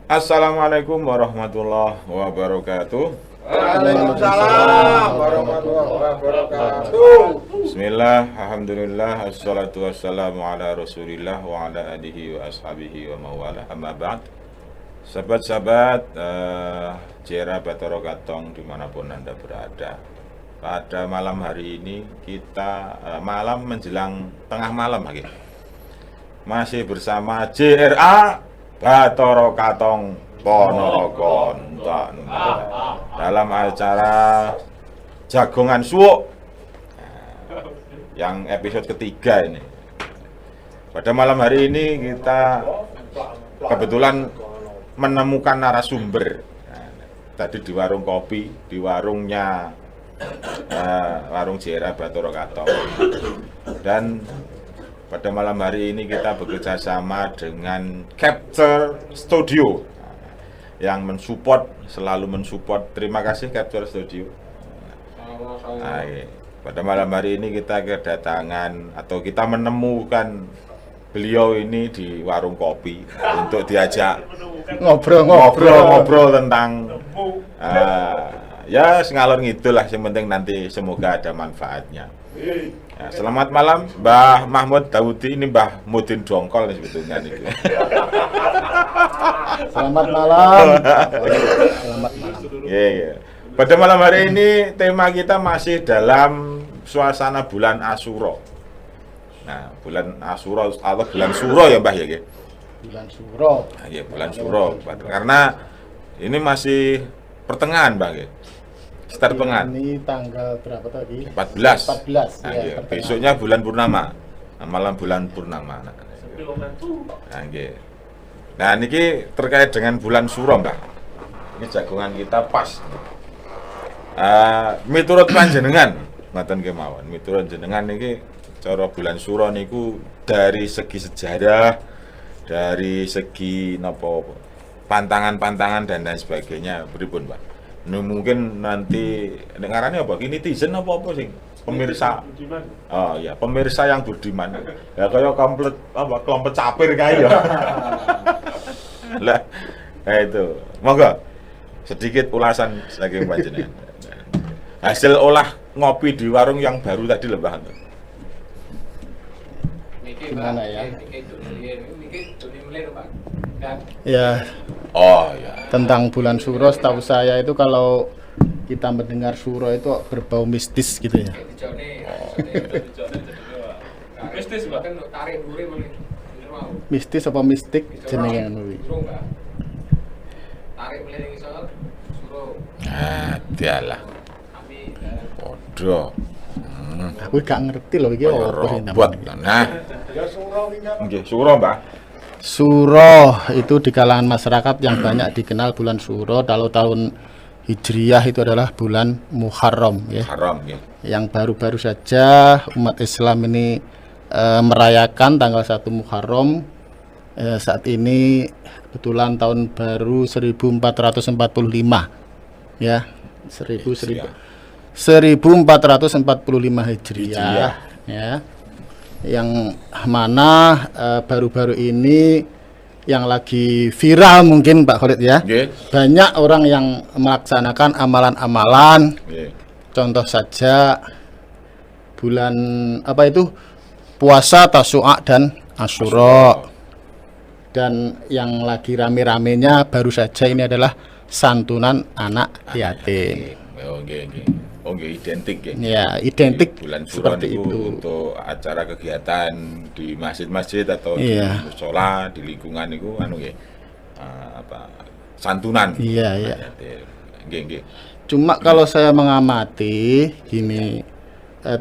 Assalamualaikum warahmatullahi wabarakatuh. Waalaikumsalam warahmatullahi wabarakatuh. Bismillah, alhamdulillah, assalatu wassalamu ala rasulillah wa ala alihi wa ashabihi wa mawala, amma ba'd. Sahabat-sahabat Jera Bathara Katong dimanapun Anda berada, pada malam hari ini kita malam menjelang tengah malam lagi masih bersama JRA Bathara Katong Ponorogo dalam acara Jagongan Suwuk yang episode ketiga ini. Pada malam hari ini kita kebetulan menemukan narasumber tadi di warung kopi, di warungnya warung JRA Bathara Katong. Dan pada malam hari ini kita bekerja sama dengan Capture Studio yang selalu mensupport. Terima kasih Capture Studio. Nah, pada malam hari ini kita kedatangan atau kita menemukan beliau ini di warung kopi untuk diajak ngobrol tentang ya ngalor ngidul lah, yang penting nanti semoga ada manfaatnya. Ya, selamat malam Mbah Mahmud Daudi, ini Mbah Mudin Dongkol sebetulnya nih. Selamat malam. Selamat malam. Yeah. Pada malam hari ini tema kita masih dalam suasana bulan Asyura. Nah, bulan Asyura atau bulan Suro ya Mbah ya. Bulan Suro. Nah, ya bulan Suro. Karena ini masih pertengahan Mbah ya. Sekitar pertengahan. Ini tanggal berapa tadi? 14. 14 Nah, ya. besoknya bulan purnama. Nah, malam bulan purnama. Nah, nah ini terkait dengan bulan Suro Mbah. Ini jagongan kita pas. Miturut panjenengan ngoten kemawon. Miturut jenengan niki cara bulan Suro niku dari segi sejarah, dari segi napa pantangan-pantangan dan lain sebagainya pripun, Pak? Nah, mungkin nanti dengarannya apa? Ini netizen apa sih? Pemirsa. Oh ya, pemirsa yang budiman. Ya kayak kelompok capir kayak ya. Lah, itu. Monggo sedikit ulasan saking panjenengan. Hasil olah ngopi di warung yang baru tadi lho, Mbah. Gimana ya? Ya. Oh ya. Tentang bulan Suro, setahu saya itu kalau kita mendengar Suro itu berbau mistis gitu ya. Mistis apa mistik jenenge ngono kuwi. Ah, dialah. Podo. Aku gak ngerti loh iki apa sing namanya. Nah. Nggih, Suro, Mbah. Suro itu di kalangan masyarakat yang banyak dikenal bulan Suro kalau tahun Hijriyah itu adalah bulan Muharram ya. Muharram ya. Yang baru-baru saja umat Islam ini merayakan tanggal 1 Muharram. Saat ini kebetulan tahun baru 1445 ya. 1445 Hijriyah ya. Yang mana baru-baru ini yang lagi viral mungkin Pak Khalid ya. Yeah. Banyak orang yang melaksanakan amalan-amalan. Yeah. Contoh saja bulan apa itu? Puasa Tasu'a dan Asyura. Dan yang lagi rame-ramenya baru saja ini adalah santunan anak yatim. Oh, identik ya. Ya, identik bulan Suro seperti itu. Untuk acara kegiatan di masjid-masjid atau di musola, di lingkungan itu santunan. Iya. Nggih. Cuma kalau saya mengamati gini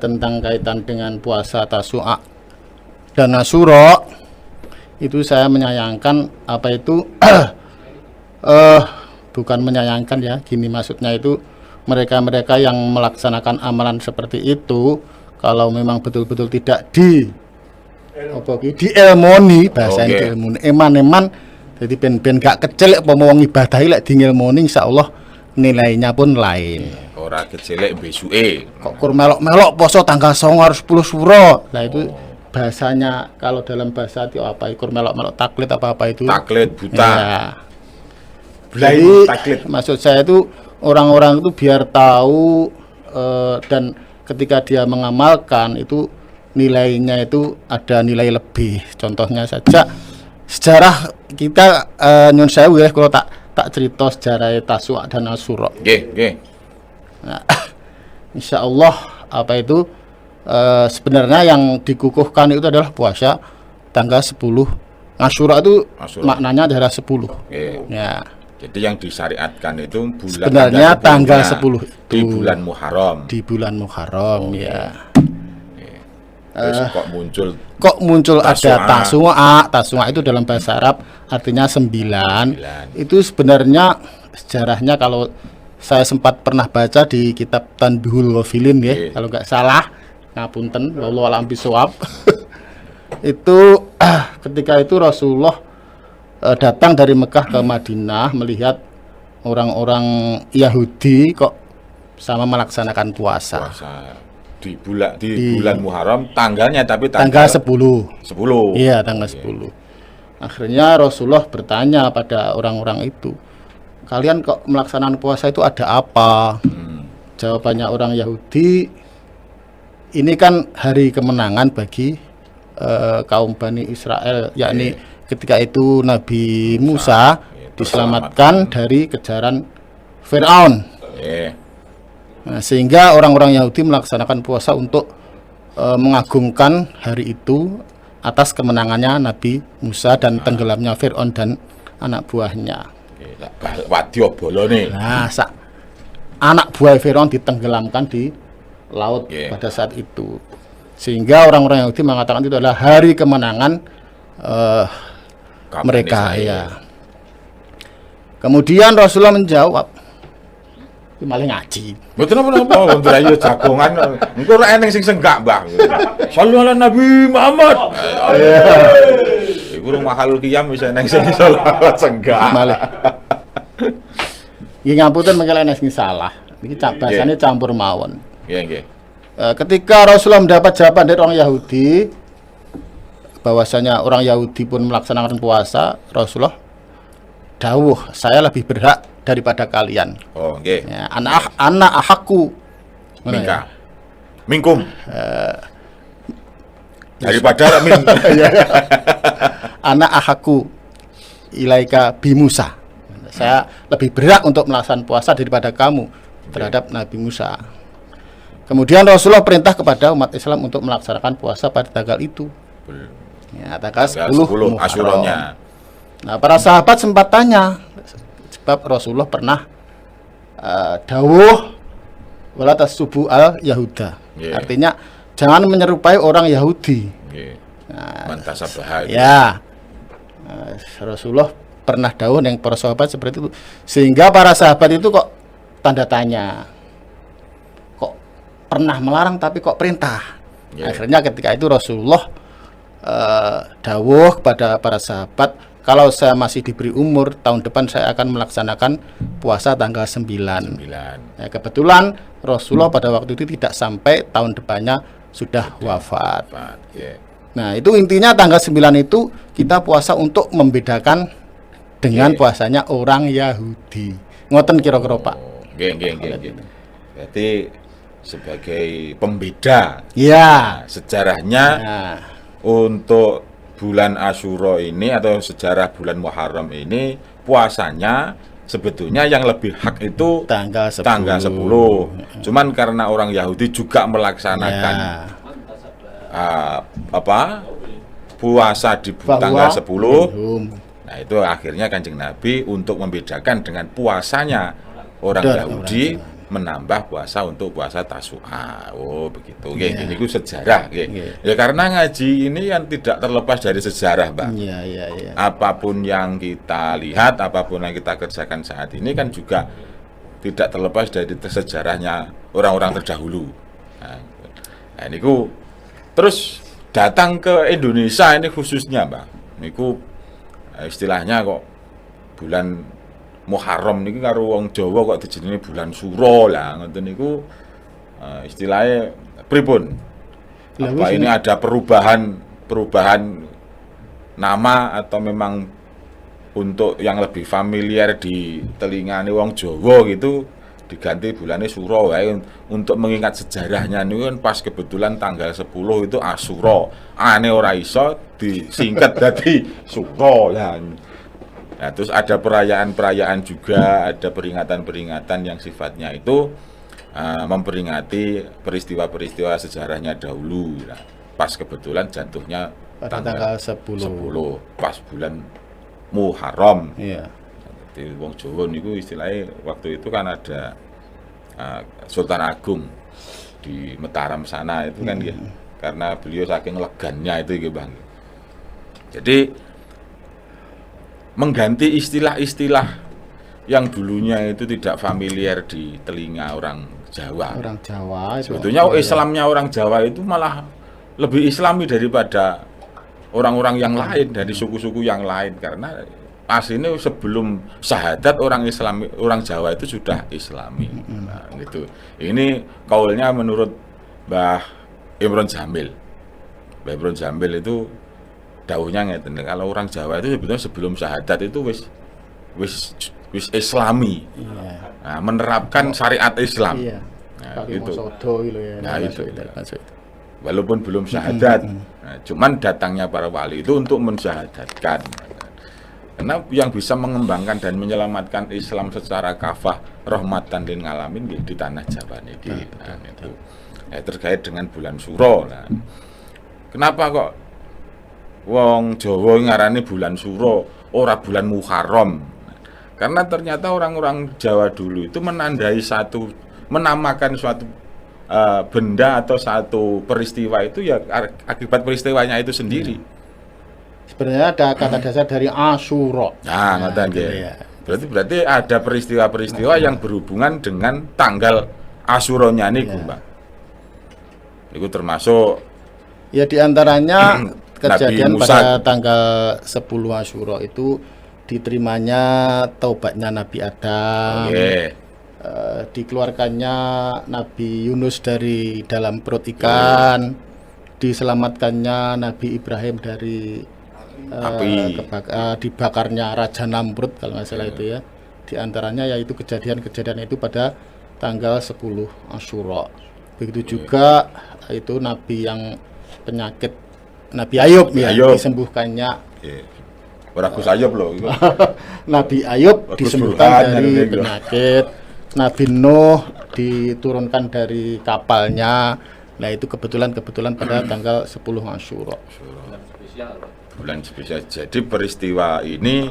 tentang kaitan dengan puasa Tasu'a dan Asyura, itu saya menyayangkan apa itu bukan menyayangkan ya, gini maksudnya itu mereka-mereka yang melaksanakan amalan seperti itu kalau memang betul-betul tidak dielmoni bahasa ini dielmoni eman-eman Jadi ben gak kecil apa mau ngibadahi lek ngilmoni insyaallah nilainya pun lain. Ora kecelek besuke. Kok kur melok-melok poso tanggal 9 harus 10 suro. Lah itu bahasanya kalau dalam bahasa itu apa? Kur melok-melok taklid apa itu? Taklid buta. Ya. Blind Jadi taklid. maksud saya itu orang-orang itu biar tahu dan ketika dia mengamalkan itu nilainya itu ada nilai lebih. Contohnya saja sejarah kita nyun sewu ya kalau tak cerita sejarah Tasu'a dan Asyura. Nggih. Nah, insya Allah apa itu sebenarnya yang dikukuhkan itu adalah puasa tanggal 10 Asyura itu maknanya adalah 10. Ya. Jadi yang disyariatkan itu bulan Sebenarnya tanggal 10 itu di bulan Muharram. Di bulan Muharram ya. Terus kok muncul ada Tasu'a itu dalam bahasa Arab artinya 9. Itu sebenarnya sejarahnya kalau saya sempat pernah baca di kitab Tanbihul Ghafilin ya, kalau nggak salah, ngapunten wallahu a'lam bishawab. Itu ketika itu Rasulullah datang dari Mekah ke Madinah melihat orang-orang Yahudi kok sama melaksanakan puasa. Di bulan Muharram tanggalnya tapi tanggal 10. Iya, tanggal 10. Akhirnya Rasulullah bertanya pada orang-orang itu, kalian kok melaksanakan puasa itu ada apa? Jawabannya orang Yahudi, ini kan hari kemenangan bagi kaum Bani Israel, yakni ketika itu Nabi Musa diselamatkan dari kejaran Fir'aun. Nah, sehingga orang-orang Yahudi melaksanakan puasa untuk mengagungkan hari itu atas kemenangannya Nabi Musa dan tenggelamnya Fir'aun dan anak buahnya. Wadya bolone. Nah, anak buah Fir'aun ditenggelamkan di laut pada saat itu. Sehingga orang-orang Yahudi mengatakan itu adalah hari kemenangan mereka ya. Kemudian Rasulullah menjawab, malah ngaji. Mboten napa-napa, wonten ayo jagongan. Engko ora eneng sing senggak, Mbah. Shallallahu ala Nabi Muhammad. Iku rung mahal qiyam wis eneng sing selawat senggak. Malah. Nggih ngapunten mengke eneng sing salah. Iki bahasane campur mawon. Nggih. Ketika Rasulullah mendapat jawaban dari orang Yahudi bahwasanya orang Yahudi pun melaksanakan puasa, Rasulullah dawuh, saya lebih berhak daripada kalian. Oh, nggih. Ya, anak ahakku minkum. Daripada min. Anak ahakku ilaika bi Musa. Saya lebih berhak untuk melaksanakan puasa daripada kamu terhadap Nabi Musa. Kemudian Rasulullah perintah kepada umat Islam untuk melaksanakan puasa pada tanggal itu. Ya, tanggal 10 Asyuranya. Nah, para sahabat sempat tanya, sebab Rasulullah pernah dawuh wala tasubu al Yahuda. Artinya jangan menyerupai orang Yahudi. Ya. Rasulullah pernah dawuh dengan para sahabat seperti itu. Sehingga para sahabat itu kok tanda tanya. Kok pernah melarang tapi kok perintah. Akhirnya ketika itu Rasulullah dawuh kepada para sahabat, kalau saya masih diberi umur, tahun depan saya akan melaksanakan puasa tanggal 9. Ya, kebetulan Rasulullah pada waktu itu tidak sampai tahun depannya sudah wafat. Nah, itu intinya tanggal 9 itu kita puasa untuk membedakan dengan puasanya orang Yahudi. Ngoten kira-kira, Pak. Nggih. Berarti sebagai pembeda. Ya, sejarahnya untuk bulan Asyura ini atau sejarah bulan Muharram ini puasanya sebetulnya yang lebih hak itu tanggal 10. Cuman karena orang Yahudi juga melaksanakan puasa di tanggal 10. Nah, itu akhirnya Kanjeng Nabi untuk membedakan dengan puasanya orang Yahudi menambah puasa untuk puasa Tasu'a. Oh, begitu. Ini ku sejarah, ya karena ngaji ini yang tidak terlepas dari sejarah, Mbak. Apapun yang kita lihat, apapun yang kita kerjakan saat ini kan juga tidak terlepas dari sejarahnya orang-orang terdahulu. Nah, ini ku terus datang ke Indonesia ini khususnya, Mbak. Ini ku istilahnya kok bulan Muharram niki karo wong Jawa kok dijenengi bulan Suro lah ngoten niku istilahnya pripun? Apa ini ada perubahan nama atau memang untuk yang lebih familiar di telingane wong Jawa gitu diganti bulannya Suro wae untuk mengingat sejarahnya niku kan pas kebetulan tanggal 10 itu Asyura. Ane ora iso disingkat dadi Suro lah. Nah, terus ada perayaan-perayaan juga, ada peringatan-peringatan yang sifatnya itu memperingati peristiwa-peristiwa sejarahnya dahulu. Nah, pas kebetulan jatuhnya pada tanggal 10 pas bulan Muharram. Iya. Di wong Jawa niku istilahnya waktu itu kan ada Sultan Agung di Mataram sana itu kan ya. Karena beliau saking legannya itu Bang. Jadi mengganti istilah-istilah yang dulunya itu tidak familiar di telinga orang Jawa. Orang Jawa itu. Sebetulnya Islamnya orang Jawa itu malah lebih Islami daripada orang-orang yang lain dari suku-suku yang lain karena aslinya sebelum syahadat orang Jawa itu sudah Islami. Nah, gitu. Ini kaulnya menurut Mbah Imron Jamil. Mbah Imron Jamil itu dawuhnya ngeten, kalau orang Jawa itu sebetulnya sebelum syahadat itu wis Islami. Iya. Nah, menerapkan syariat Islam. Iya. Nah, gitu. Ya, nah, itu. Walaupun belum syahadat. Nah, cuman datangnya para wali itu untuk mensyahadatkan. Karena yang bisa mengembangkan dan menyelamatkan Islam secara kafah rahmatan lil alamin di tanah Jawa niki. Nah, itu. Terkait dengan bulan Suro. Nah, kenapa kok wong Jawa ngarani bulan Suro, ora bulan Muharram? Karena ternyata orang-orang Jawa dulu itu menamakan suatu benda atau satu peristiwa itu ya akibat peristiwanya itu sendiri. Sebenarnya ada kata dasar dari Asyura. Nah, ngoten nggih. Berarti ada peristiwa-peristiwa yang berhubungan dengan tanggal Asyuranya niku, Mbak. Itu termasuk ya diantaranya kejadian pada Musa. tanggal 10 Asyura itu diterimanya taubatnya Nabi Adam, dikeluarkannya Nabi Yunus dari dalam perut ikan, diselamatkannya Nabi Ibrahim dari dibakarnya Raja Namrud kalau nggak salah itu ya. Diantaranya yaitu kejadian-kejadian itu pada tanggal 10 Asyura. Begitu juga itu Nabi yang penyakit Nabi Ayub ya disembuhkannya. Ora Gus Ayub loh. Nabi Ayub disembuhkan dari penyakit. Nabi Nuh diturunkan dari kapalnya. Nah itu kebetulan pada tanggal 10 Asyura. Bulan spesial. Jadi peristiwa ini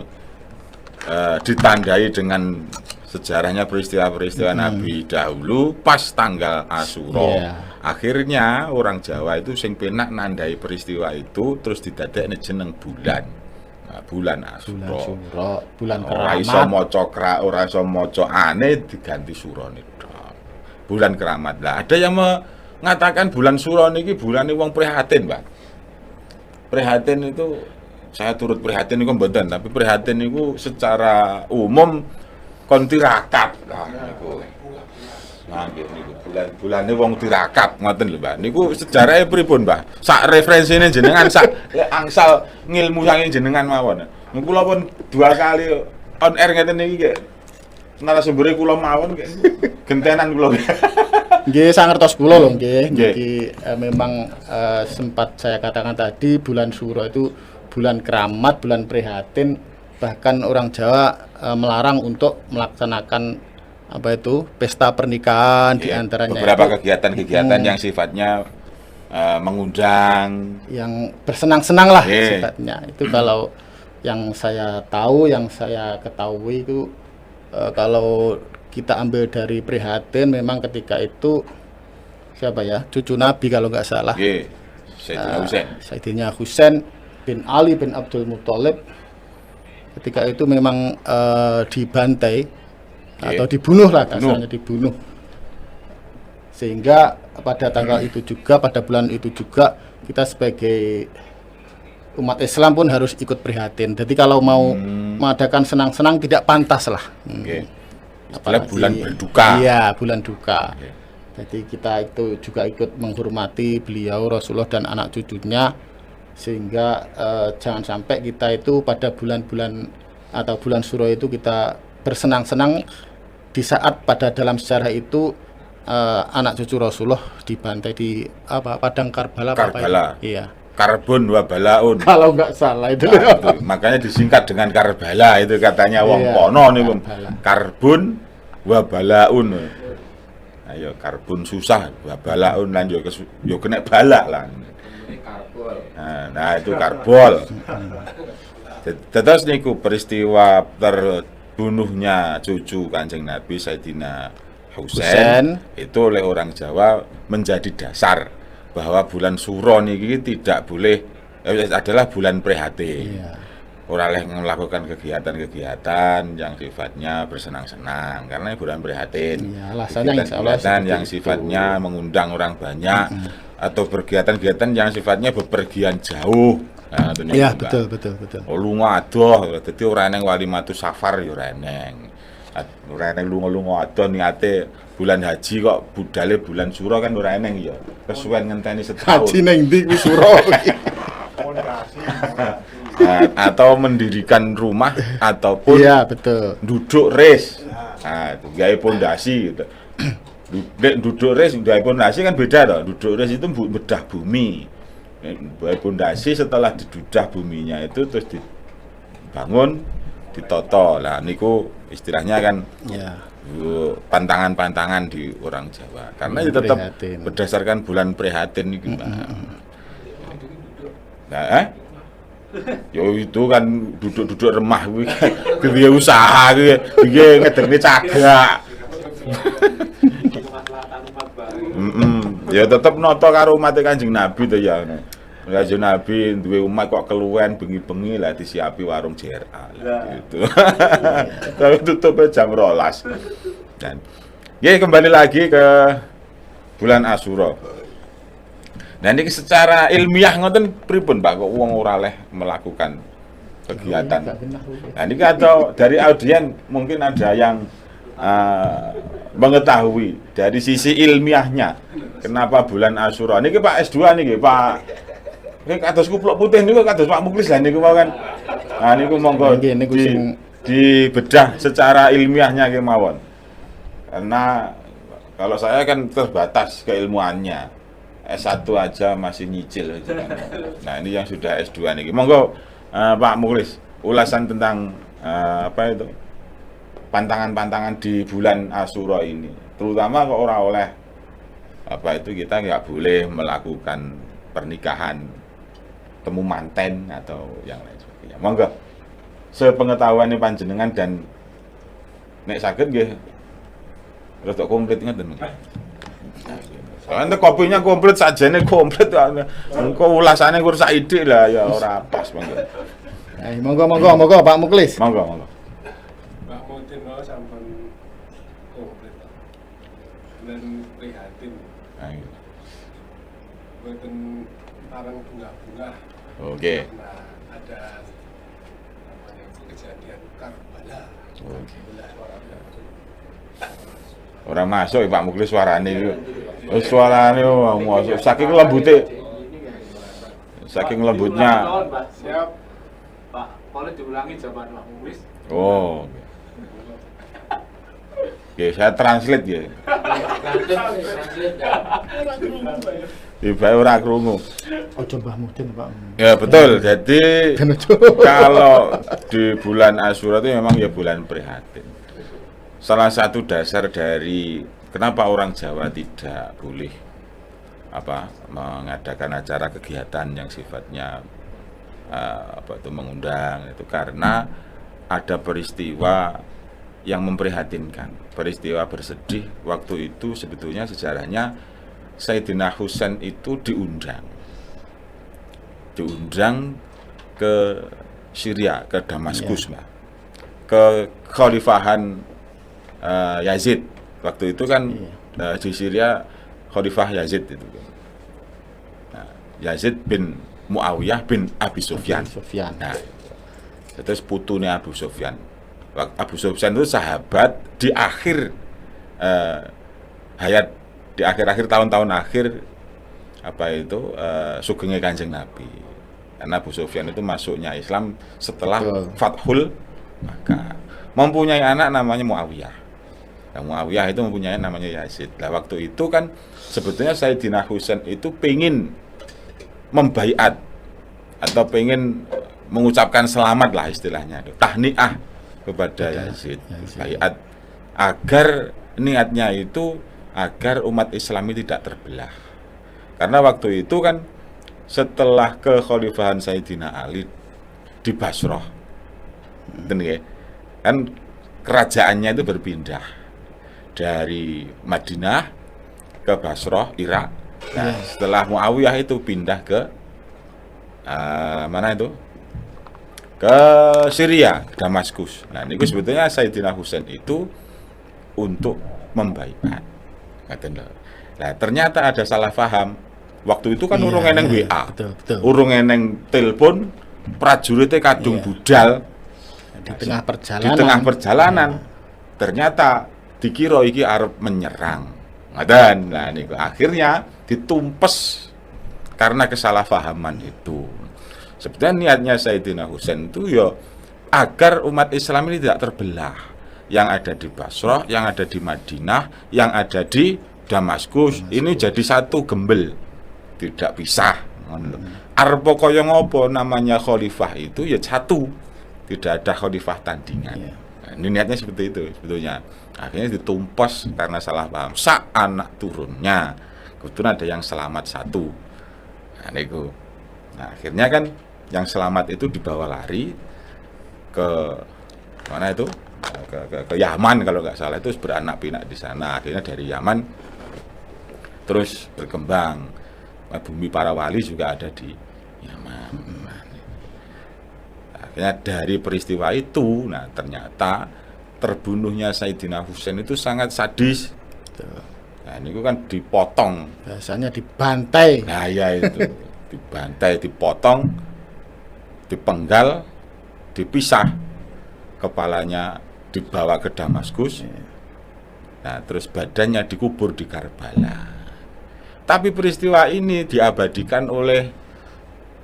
ditandai dengan sejarahnya peristiwa-peristiwa Nabi dahulu pas tanggal Asyura. Akhirnya orang Jawa itu sing penak nandai peristiwa itu terus didadekne jeneng bulan. Nah, bulan Asyura. Bulan keramat. Ora iso maca ane diganti surane. Bulan keramat. Lah ada yang mengatakan bulan Suro niki bulane wong prihatin, Pak. Prihatin itu saya turut prihatin niku mboten, tapi prihatin niku secara umum kon tirakat. Nah niku. Nah niku bulan-bulane wong tirakat ngoten lho, Mbak. Niku sejarahnya pripun, Mbak? Sak referensine jenengan sak angsal ngilmu sange jenengan mawon. Niku kula pun 2 kali on air ngeten niki narasumbere kula mawon gentenan kula. Nggih, sangertos kula lho nggih. Niki memang sempat saya katakan tadi bulan Suro itu bulan keramat, bulan prihatin, bahkan orang Jawa melarang untuk melaksanakan apa itu pesta pernikahan diantaranya beberapa kegiatan-kegiatan yang sifatnya mengundang, yang bersenang-senang lah sifatnya. Itu kalau yang saya tahu, yang saya ketahui itu kalau kita ambil dari prihatin memang ketika itu siapa ya, cucu Nabi kalau nggak salah, Sayyidina Husain bin Ali bin Abdul Muthalib ketika itu memang dibantai atau dibunuh lah kasarnya, dibunuh, sehingga pada tanggal itu juga, pada bulan itu juga kita sebagai umat Islam pun harus ikut prihatin. Jadi kalau mau mengadakan senang-senang tidak pantas lah. Oke. Istilah bulan berduka. Iya, bulan duka. Oke. Jadi kita itu juga ikut menghormati beliau Rasulullah dan anak cucunya, sehingga jangan sampai kita itu pada bulan-bulan atau bulan Syuro itu kita bersenang-senang di saat pada dalam sejarah itu anak cucu Rasulullah dibantai di padang Karbala. Karbala. Iya. Karbon wa balaun. Kalau nggak salah itu. Nah, itu. Makanya disingkat dengan Karbala itu katanya wong Iya, kono nih Karbala. Karbon wa balaun. Ayo karbon susah wa balaun lan yo kena balak lah. Nah itu karbol. Terus niku peristiwa terbunuhnya cucu Kanjeng Nabi Sayyidina Husain itu oleh orang Jawa menjadi dasar bahwa bulan Syuro niki tidak boleh adalah bulan prihatin. Iya. Ora oleh melakukan kegiatan-kegiatan yang sifatnya bersenang-senang karena bulan prihatin. Iya, alasannya insya Allah Kegiatan yang seperti itu. sifatnya mengundang orang banyak atau berkegiatan-kegiatan yang sifatnya bepergian jauh. Nah, Iya, betul. lunga adoh, dadi ora eneng walimatus safar ya ora eneng. Ora eneng lunga-lunga adoh niate bulan haji kok budale bulan Syuro kan ora eneng ya. Kesuwen ngenteni setahun. Haji neng ndi kuwi Syuro. Atau mendirikan rumah ataupun Iya, betul. duduk res. Nah, itu gawe pondasi gitu. Duduk res, gawe pondasi kan beda toh. Duduk res itu bedah bumi. Gawe pondasi setelah didudah buminya itu terus dibangun, ditoto. Lah niku istilahnya kan Ya. pantangan-pantangan di orang Jawa. Karena itu tetap Prihatin. berdasarkan bulan prihatin iki, Pak. Nah, yo itu kan duduk-duduk remah kuwi gede usaha kuwi iki ngederne cagak. Ya tetep noto karo umat Kanjeng Nabi to ya. Kanjeng Nabi duwe umat kok keluwen bengi-bengi lah disiapi warung JRA gitu. Tapi tutupnya jam 12. Dan kembali lagi ke bulan Asyura. Nah ini secara ilmiah ngoten pripun Pak kok wong ora oleh melakukan kegiatan. Nah ini atau dari audien mungkin ada yang mengetahui dari sisi ilmiahnya kenapa bulan Asyura. Niki Pak S2 niki Pak. Niki kados kupluk putih niku kados Pak Muklis lah niku kan. Nah niku monggo di bedah secara ilmiahnya kemawon. Karena kalau saya kan terbatas keilmuannya. S1 aja masih nyicil gitu kan. Nah, ini yang sudah S2 nih. Monggo Pak Muklis, ulasan tentang apa itu? Pantangan-pantangan di bulan Asyura ini. Terutama kok ora oleh apa itu kita nggak boleh melakukan pernikahan temu manten atau yang lain sebagainya. Monggo. Sepengetahuan panjenengan dan nek saged nggih rada komplit ngoten. Soalnya kopinya komplit sajane komplit engko ulasane kur saidik lah ya ora pas monggo. Monggo Pak Muklis. Monggo. Pak Mudin mau sampun komplit. Dan prihatin. Ayo. Boten parang bunga-bunga. Oke. Nah, ada namanya itu kejadian Karbala. Oke. Suara Ora masuk Pak Muklis suarane iku. Suarane masuk saking lembute. Saking lembutnya. Siap. Pak, boleh diulangi jawaban Pak Muklis? Oh. Oke, saya translate ya. Tiba ora krungu. Ojo Mbah Mudin, Pak. Ya betul. Jadi kalau di bulan Asyura itu memang ya bulan prihatin. Salah satu dasar dari kenapa orang Jawa tidak boleh mengadakan acara kegiatan yang sifatnya mengundang itu karena ada peristiwa yang memprihatinkan, peristiwa bersedih. Waktu itu sebetulnya sejarahnya Sayyidina Husain itu diundang ke Syria, ke Damaskus, Mbak, ke Khalifahan Yazid. Waktu itu kan di Syria Khalifah Yazid itu. Nah, Yazid bin Muawiyah bin Abi Sufyan. Sufyan. Nah, terus putune Abu Sufyan. Abu Sufyan itu sahabat di akhir hayat, di akhir-akhir tahun-tahun akhir apa itu sugenge Kanjeng Nabi. Karena Abu Sufyan itu masuknya Islam setelah Fathul Makkah. Mempunyai anak namanya Muawiyah. Nah, Muawiyah itu mempunyai namanya Yazid. Nah, waktu itu kan sebetulnya Sayyidina Husain itu pengen membaiat atau pengen mengucapkan selamat lah istilahnya, tahniah kepada Yazid, baiat, agar niatnya itu agar umat Islam ini tidak terbelah. Karena waktu itu kan setelah kekhalifahan Sayyidina Ali di Basrah, kan kerajaannya itu berpindah dari Madinah ke Basrah, Irak. Nah, setelah Muawiyah itu pindah ke mana itu? Ke Syria, Damaskus. Nah, ini sebetulnya Sayyidina Husain itu untuk membaiat. Nah, ternyata ada salah paham. Waktu itu kan urung eneng WA. Betul. Urung eneng telepon, prajuritnya kadung budal Di tengah perjalanan. di tengah perjalanan. Ternyata dikira iki arep menyerang. Ngaten. Nah, niku akhirnya ditumpes karena kesalahpahaman itu. Sebetulnya niatnya Sayyidina Husain itu ya agar umat Islam ini tidak terbelah. Yang ada di Basrah, yang ada di Madinah, yang ada di Damaskus, ini jadi satu gembel. Tidak pisah. Arep kaya ngopo namanya khalifah itu ya satu. Tidak ada khalifah tandingan. Nah, ini niatnya seperti itu sebetulnya. Akhirnya ditumpes karena salah paham. Anak turunnya kebetulan ada yang selamat satu. Nah, niku. Nah, akhirnya kan yang selamat itu dibawa lari ke mana itu? Ke Yaman kalau nggak salah, itu beranak pinak di sana. Akhirnya dari Yaman terus berkembang. Bumi para wali juga ada di Yaman. Akhirnya dari peristiwa itu, nah ternyata terbunuhnya Sayyidina Husain itu sangat sadis. Nah, ini kan dipotong. Biasanya dibantai. Nah, ya itu. Dibantai, dipotong, dipenggal, dipisah. Kepalanya dibawa ke Damaskus. Nah, terus badannya dikubur di Karbala. Tapi peristiwa ini diabadikan oleh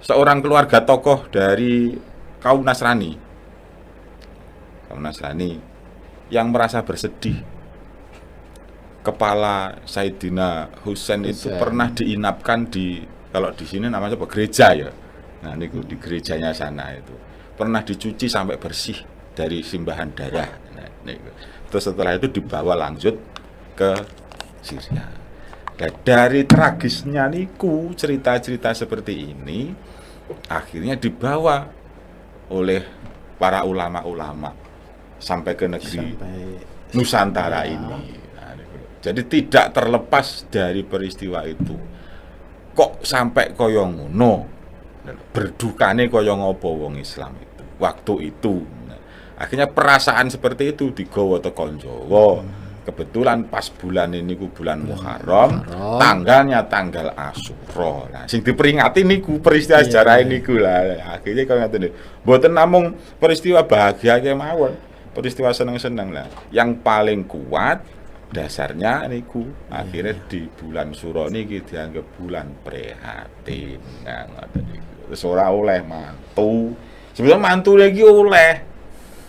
seorang keluarga tokoh dari kaum Nasrani. Kaum Nasrani yang merasa bersedih. Kepala Sayyidina Husain itu pernah diinapkan di, kalau di sini namanya apa? Gereja ya. Nah, ini di gerejanya sana itu. Pernah dicuci sampai bersih dari simbahan darah. Nah, terus setelah itu dibawa lanjut ke Syria. Nah, dari tragisnya niku cerita-cerita seperti ini akhirnya dibawa oleh para ulama-ulama sampai ke negeri Nusantara ini. Nah, jadi tidak terlepas dari peristiwa itu. Kok sampai kaya ngono? Berdukane kaya ngopo wong Islam itu waktu itu. Nah, akhirnya perasaan seperti itu digawa tekan Jawa. Kebetulan pas bulan ini bulan Muharram, tanggalnya tanggal Asyura. Nah, sing diperingati niku peristiwa sejarah niku lah. Akhirnya kalau ngaten, mboten namung peristiwa bahagia kemawon, peristiwa seneng-seneng lah. Yang paling kuat dasarnya niku akhirnya di bulan Syura niki dianggap bulan prihatin. Nah, ngoten niku. Wis ora oleh mantu. Sebenarnya mantu lagi oleh.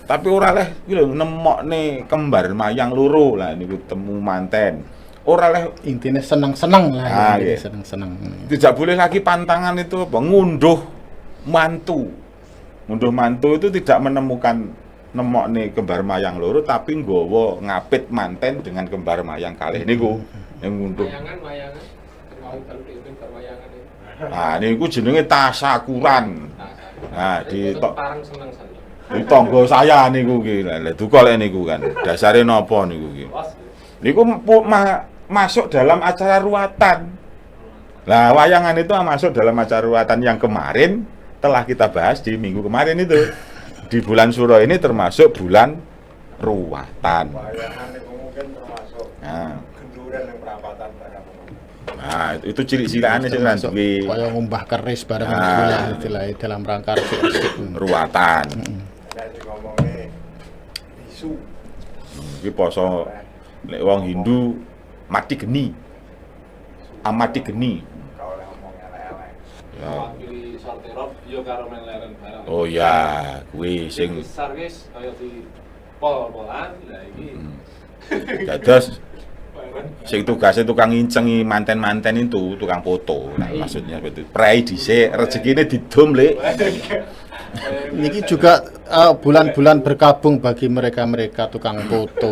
Tapi ora leh iki lho nemokne kembar mayang loro lah niku temu manten. Ora leh Intinya senang-senang lah. iya. Senang-senang. Tidak boleh lagi pantangan itu apa ngunduh mantu. Ngunduh mantu itu tidak menemukan nemokne kembar mayang loro tapi nggawa ngapit manten dengan kembar mayang kalih niku yang ngunduh. Wayangan. Mau terus berwayangan itu. Nah, niku jenenge tasakuran. Nah, di Parang seneng-seneng. di tangga saya niku ki. Lah duka lek niku kan. Dasare napa niku ki? Niku masuk dalam acara ruatan. Lah wayangan itu masuk dalam acara ruatan yang kemarin telah kita bahas di minggu kemarin itu. Di bulan Syura ini termasuk bulan ruatan. Wayangan itu mungkin termasuk genduran yang perapatan barang. Nah, itu cilik-cilikane sing ora Termasuk duwe kaya ngumbah keris barang Ah. itu lah istilahnya dalam rangka resik. ruwatan. Iki poso nek wong Hindu mati geni. Amati geni. Ya. Mewakili sortirop yo karo meleren barang. Oh ya, kuwi sing besar guys kaya di pol-polan lah iki. dados sing tugasnya tukang ngincengi manten-manten itu tukang foto. Nah, maksudnya betul. Prei dhisik, rezekine didum, Lek. Ini juga bulan-bulan berkabung bagi mereka-mereka tukang foto.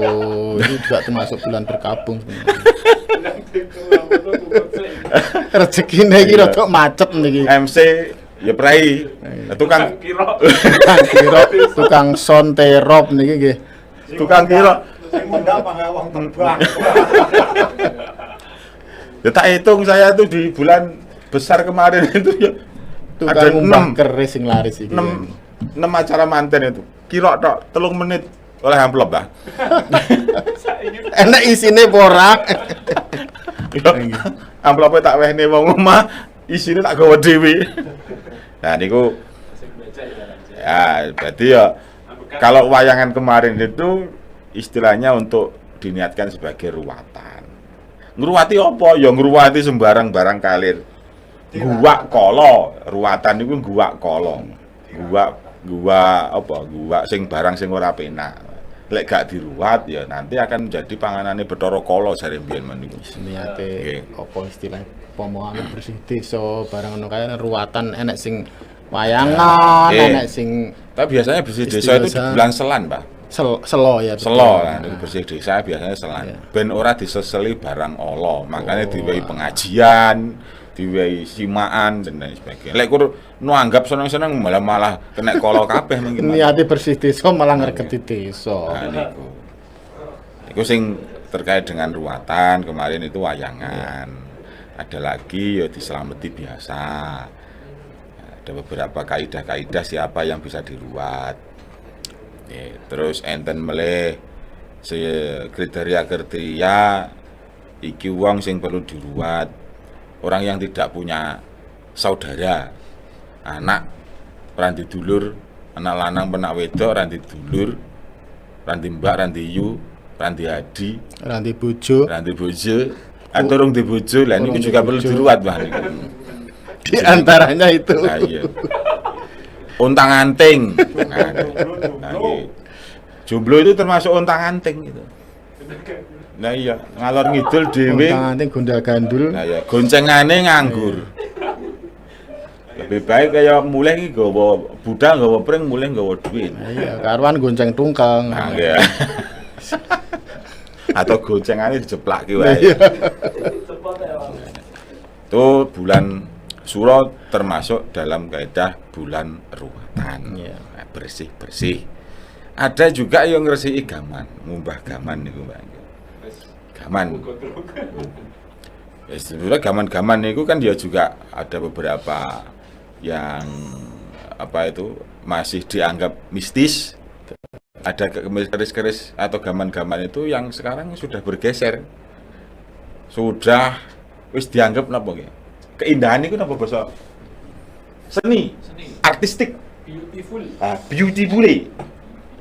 Ini juga termasuk bulan berkabung sebenarnya. Rezekine iki rada macet niki. MC ya prei. Tukang kira Tukang kira, tukang sonterop niki nggih. tukang kira. Sing mundhak panggah wong terbang. Ya tak hitung saya tuh di bulan besar kemarin itu ya ada Tukang ngumbah 6 keris sing laris iki. 6 acara manten itu. Kira tok 3 menit oleh amplop, Bah. Enak isine porak. Amplopnya tak wehne wong omah, isine tak gawa dhewe. Nah niku ya berarti ya kalau wayangan kemarin itu istilahnya untuk diniatkan sebagai ruwatan. Ngruwati apa? Ya ngruwati sembarang barang kalir. Guwak kala, ruwatan niku guwak kala. Guwak apa? Guwak sing barang sing ora penak. Lek gak diruwat ya nanti akan menjadi panganane Bathara Kala jare mbiyen meniku. Niate apa istilah pomoane bersih desa barang ngono kae ruwatan enek sing wayangan, Nggih. enek sing Tapi biasanya bersih desa itu di Istilah- bulan Selan, Pak. selo ya. betul. Selo kan itu bersih desa biasanya Selan. Iya. Ben ora diseseli barang Allah, makanya diwehi pengajian, diwehi simaan dan lain sebagainya. Lek kur nu anggap seneng-seneng malah kena kala kabeh mungkin. Niate bersih desa malah ngregeti desa. Nah, niku. Niku sing terkait dengan ruwatan kemarin itu wayangan. Ada lagi ya diselameti biasa. Ada beberapa kaidah-kaidah siapa yang bisa diruat. Terus enten meleh kriteria iki wong sing perlu diruat. Orang yang tidak punya saudara, anak, ranti dulur, anak lanang penak wedok, ranti dulur, ranti mbak, ranti yu, ranti adi, Ranti bojo ranti bojo, atau rung di bojo, lah ini Urung juga di perlu bojo. diruat bah niku. di antaranya itu. Nah, iya. Untang anting. Nah, iya. Jomblo itu termasuk untang anting gitu. Nah iya, ngalor ngidul dhewe. Untangane gondal gandul. Nah ya, goncengane nganggur. Lebih baik kayak mulai iki gawa budal, gawa pring, mulai gawa duit. Iya, karuan gonceng tungkang. Nah, ya. Atau goncengane dijeplake Nah, wae. iya. Itu bulan Suro termasuk dalam kaidah bulan ruwatan. Iya. Nah, bersih-bersih. Ada juga yang ngresiki gaman, ngumbah gaman niku, Mbak. Gaman. Ya, sebenarnya gaman-gaman itu kan dia juga ada beberapa yang apa itu masih dianggap mistis. Ada keris-keris atau gaman-gaman itu yang sekarang sudah bergeser. Sudah wis dianggap napa nggih? Keindahan itu napa basa? Seni, artistik, Beautiful. beautiful.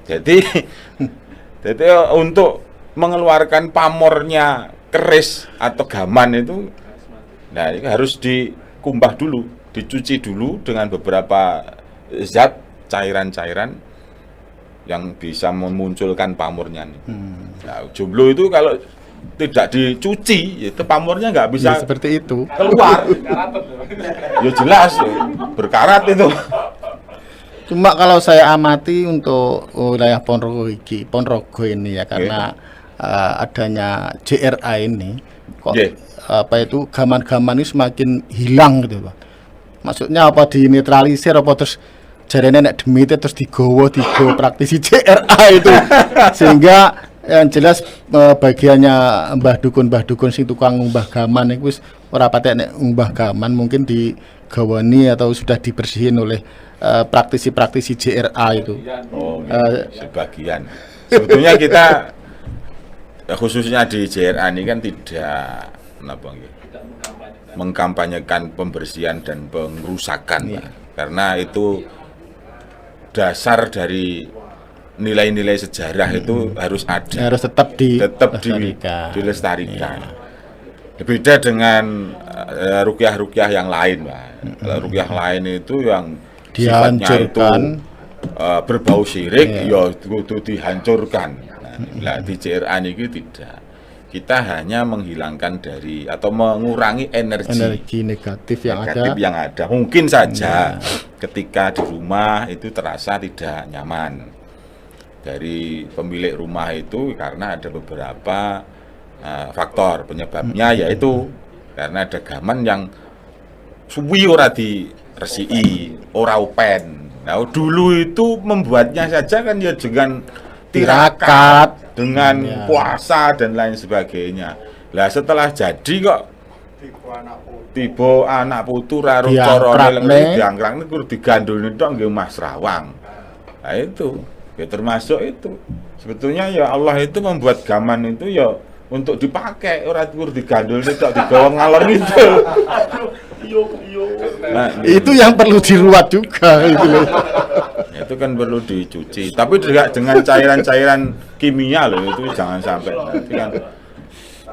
Jadi untuk mengeluarkan pamornya keris atau gaman itu, nah ini harus dikumbah dulu, dicuci dulu dengan beberapa zat cairan-cairan yang bisa memunculkan pamornya. Nah, jomblo itu kalau tidak dicuci, itu pamornya nggak bisa Ya, seperti itu. keluar. Karat. Ya jelas, berkarat itu. Cuma kalau saya amati untuk wilayah Ponorogo ini ya karena adanya JRA ini kok Nggih. apa itu gaman-gaman ini semakin hilang gitu Pak. Maksudnya apa dinetralisir apa terus jarene nek demite terus digowo praktisi JRA itu sehingga yang jelas bagiannya mbah dukun sing tukang ngumbah gaman iku wis ora patek nek ngumbah gaman mungkin digawani atau sudah dibersihin oleh praktisi-praktisi JRA itu. Oh, sebagian. Sebetulnya kita khususnya di JRA ini kan tidak kenapa nggih? mengkampanyekan pembersihan dan pengerusakan, Iya. Pak. Karena itu dasar dari nilai-nilai sejarah itu harus ada, Harus tetap dilestarikan. Beda dengan rukyah-rukyah yang lain, Pak. Kalau rukyah lain itu yang sifatnya itu Dihancurkan. berbau syirik, Iya. ya kudu dihancurkan. Nah, di CRA ini tidak. Kita hanya menghilangkan dari atau mengurangi Energi negatif yang negatif ada. yang ada. Mungkin saja ketika di rumah itu terasa tidak nyaman dari pemilik rumah itu karena ada beberapa faktor penyebabnya, yaitu karena ada gaman yang suwi ora diresiki, ora open. Nah, dulu itu membuatnya saja kan ya dengan tirakat, dengan Ya. puasa dan lain sebagainya. Lah setelah jadi kok Tiba anak putu. tiba anak putu raro Diangkrakne. corone diangkrakne kudu digandulne tok nggih Mas Rawang. Nah itu, ya termasuk itu. Sebetulnya ya Allah itu membuat gaman itu ya untuk dipakai, ora kudu digandulne tok digawa ngalor gitu. Nah, Itu yang perlu diruat juga itu loh. itu kan perlu dicuci, tapi juga dengan cairan-cairan kimia loh, itu jangan sampai nanti kan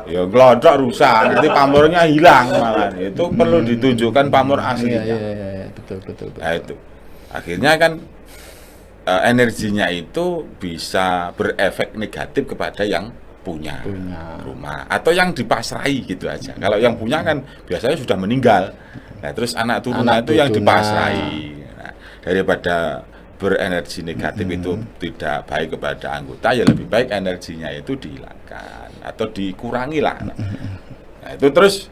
ya glodok rusak, nanti pamornya hilang malah. Itu perlu ditunjukkan pamor Iya, aslinya. iya, betul. Nah itu akhirnya kan energinya itu bisa berefek negatif kepada yang punya rumah atau yang dipasrai gitu aja. Kalau yang punya kan biasanya sudah meninggal. Nah terus anak turunnya itu yang turunan. dipasrai. Nah, daripada berenergi negatif itu tidak baik kepada anggota, ya lebih baik energinya itu dihilangkan atau dikurangi lah. Nah itu terus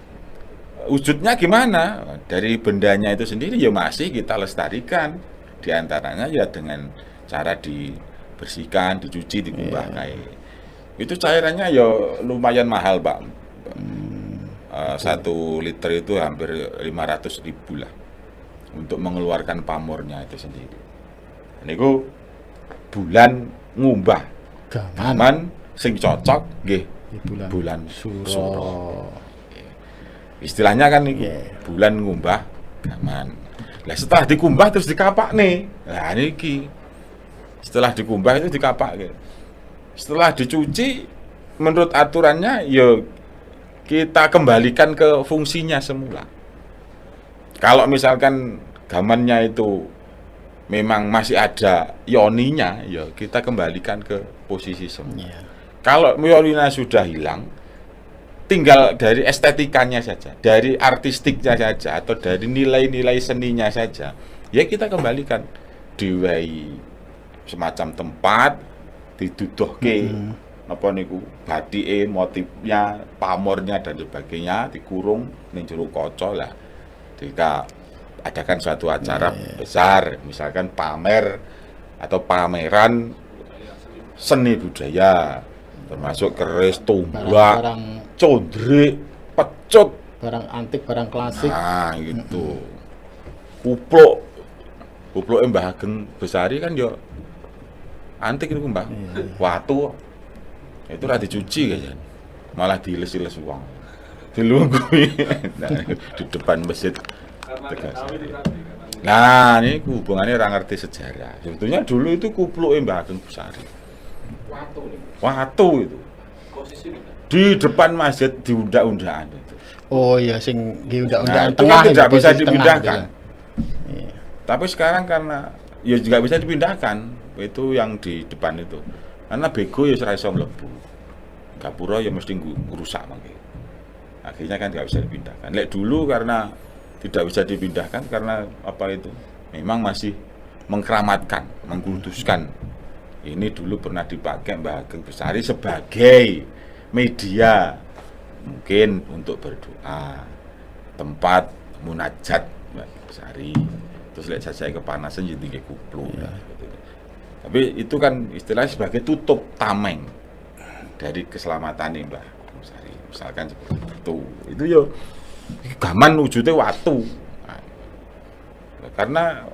wujudnya gimana? Dari bendanya itu sendiri ya masih kita lestarikan. Di antaranya ya dengan cara dibersihkan, dicuci, dikumbah kayak. Itu cairannya ya lumayan mahal, Pak. 1 liter itu hampir 500.000 lah untuk mengeluarkan pamornya itu sendiri. Niku bulan ngumbah gaman sing cocok nggih Di bulan Suro. Suro. Istilahnya kan niku bulan ngumbah gaman. Lah setelah dikumbah terus dikapak nih. Nah niki. Setelah dikumbah itu dikapak gitu. Setelah dicuci menurut aturannya ya kita kembalikan ke fungsinya semula. Kalau misalkan gamannya itu memang masih ada ioninya, ya kita kembalikan ke posisi semula. Iya. Kalau ioninya sudah hilang, tinggal dari estetikanya saja, dari artistiknya saja, atau dari nilai-nilai seninya saja, ya kita kembalikan diwai semacam tempat diduduhke apa niku batike, motifnya, pamornya dan sebagainya dikurung ning jero kaca lah. Jika adakan suatu acara besar, misalkan pamer atau pameran seni budaya, termasuk keris, tombak, Barang-barang condrik, pecut, barang antik, barang klasik. nah gitu. Kupluk Mbah Ageng Besari kan yo antik itu Mbah. Watu itu ora dicuci kayaknya. Malah diiles-iles uang. Dilunggui nah, di depan masjid Tegasari. Nah, ini hubungannya orang ngerti sejarah. Sebetulnya dulu itu kupluk Mbah Ageng Besari. Watu itu. Posisi Di depan masjid diundak-undakan itu. Oh iya, sing di Nah, undang-undang itu tengah kan tidak itu, bisa posisi tengah dipindahkan. gitu. Iya. Tapi sekarang karena ya juga bisa dipindahkan, itu yang di depan itu. Karena bego ya ora iso mlebu. Gapura ya mesti ngrusak mangke. Akhirnya kan nggak bisa dipindahkan. Lek dulu karena tidak bisa dipindahkan karena apa itu? Memang masih mengkeramatkan, mengkultuskan. Ini dulu pernah dipakai Mbah Ageng Besari sebagai media mungkin untuk berdoa, tempat munajat Mbah Besari. Terus lihat saya kepanasan jadi kayak kupluk. Tapi itu kan istilahnya sebagai tutup tameng dari keselamatan nih Mbah Besari. Misalkan seperti itu. Itu yo gaman wujudnya watu. Nah, karena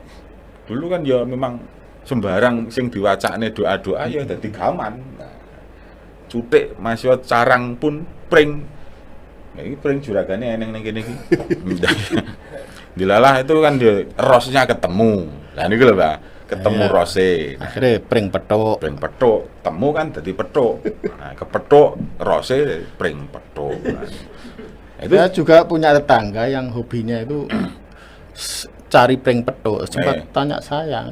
dulu kan ya memang sembarang sing diwacane doa-doa ya dadi gaman. Nah, cutik masya carang pun pring Nah, ini pring juragane eneng ning kene iki. Dilalah itu kan rosnya ketemu. Lah niku lho, Pak. Ketemu Ya. rose. Nah, Akhirnya pring petuk. pring petuk, temu kan dadi petuk. Nah, kepethuk rose pring petuk. Nah, itu Saya juga punya tetangga yang hobinya itu cari pring petuk. Sempat tanya saya,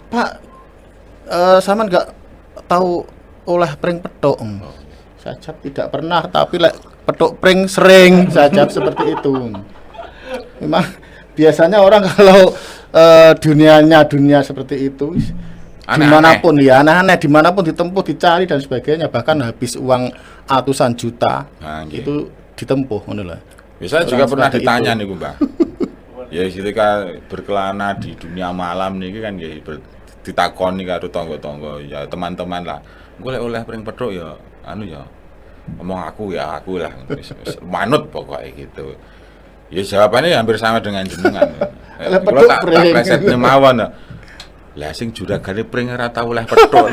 Pak, sama nggak tahu olah pring petuk? Saya jawab tidak pernah, tapi petuk pring sering. Saya jawab seperti itu. Memang biasanya orang kalau dunia seperti itu Aneh-aneh. dimanapun ya aneh-aneh, dimanapun ditempuh, dicari dan sebagainya, bahkan habis uang ratusan juta Nah, nggih. itu ditempuh, ngono lho. Saya juga Orang pernah seperti ditanya itu. nih, Mbak. Ya ketika berkelana di dunia malam nih kan ya ditakoni karo tangga-tangga ya teman-teman lah. Golek oleh pring petuk ya anu ya. Ngomong aku ya aku lah. Wis manut pokoknya gitu. Ya jawabannya hampir sama dengan jenengan. Oleh Kalau petuk tak pring. pleset mawon. Lah sing juragane pring ora tau oleh petuk.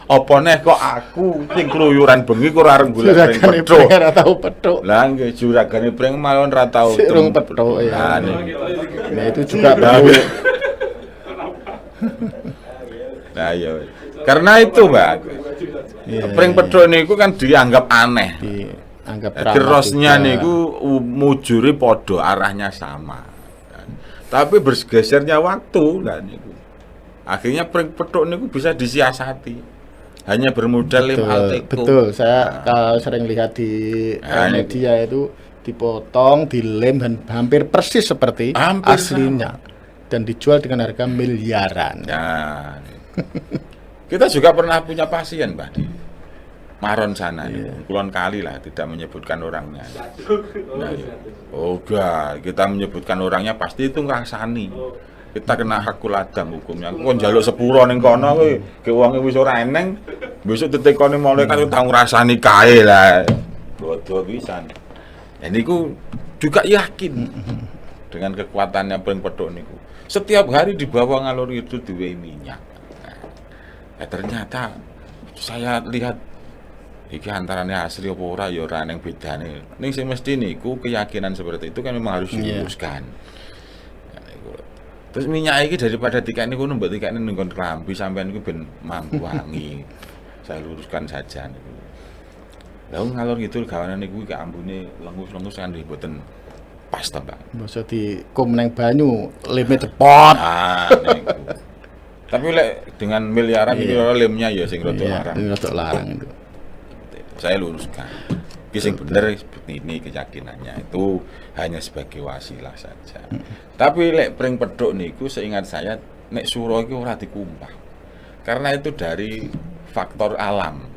Apa neh kok aku sing keluyuran bengi kok ora arep golek pring Juragane petuk. pring ora tau petuk. Lah nggih juragane pring mawon ra tau Sik rung tem- petuk, ya. Lah niku. Nah, itu juga Nah, perlu Nah iya. Karena itu, Mbak. Iya, Pring petuk niku kan dianggap aneh. dianggap Jadi ramah rosnya juga. niku mujuri podo arahnya sama. Tapi bergesernya waktu lah niku. Akhirnya pring petuk niku bisa disiasati. Hanya bermodal lem alteco. Betul, saya kalau sering lihat di Nah, ini. media itu dipotong, dilem dan hampir persis seperti Hampir aslinya dan dijual dengan harga miliaran. Nah, kita juga pernah punya pasien, Mbak, di Maron sana. Kulon kali lah, tidak menyebutkan orangnya. Nah, iya. Oh, enggak, kita menyebutkan orangnya pasti itu ngrasani. Kita kena hakul adam hukumnya. Kok njaluk sepuro ning kono kowe, ge wonge wis ora eneng, besok ditekoni malaikat tau ngrasani kae lah. Bodoh pisan. Ya niku juga yakin dengan kekuatannya pring petuk niku. Setiap hari di bawah ngalor itu diwehi minyak. Nah, ternyata saya lihat iki antaranya asli apa ora ya ora ning bedane. Ning sing mesti niku keyakinan seperti itu kan memang harus diluruskan. Nah, niku. Terus minyak iki daripada dikane kono mbok dikane ning nggon klambi sampean iku ben mampu wangi. Saya luruskan saja niku. Lah ngalor ngidul gawanan niku iki ambune lengus-lengus kan mboten pas to, Pak. Masa di kum neng banyu, leme cepot. Ah, niku. Tapi lek dengan miliaran iki lemnya ya sing rada Iya, larang. ini rodok larang itu. Saya luruskan. Iki sing bener seperti ini keyakinannya itu hanya sebagai wasilah saja. Tapi lek pring petuk niku seingat saya nek suro iki ora dikumpah. Karena itu dari faktor alam.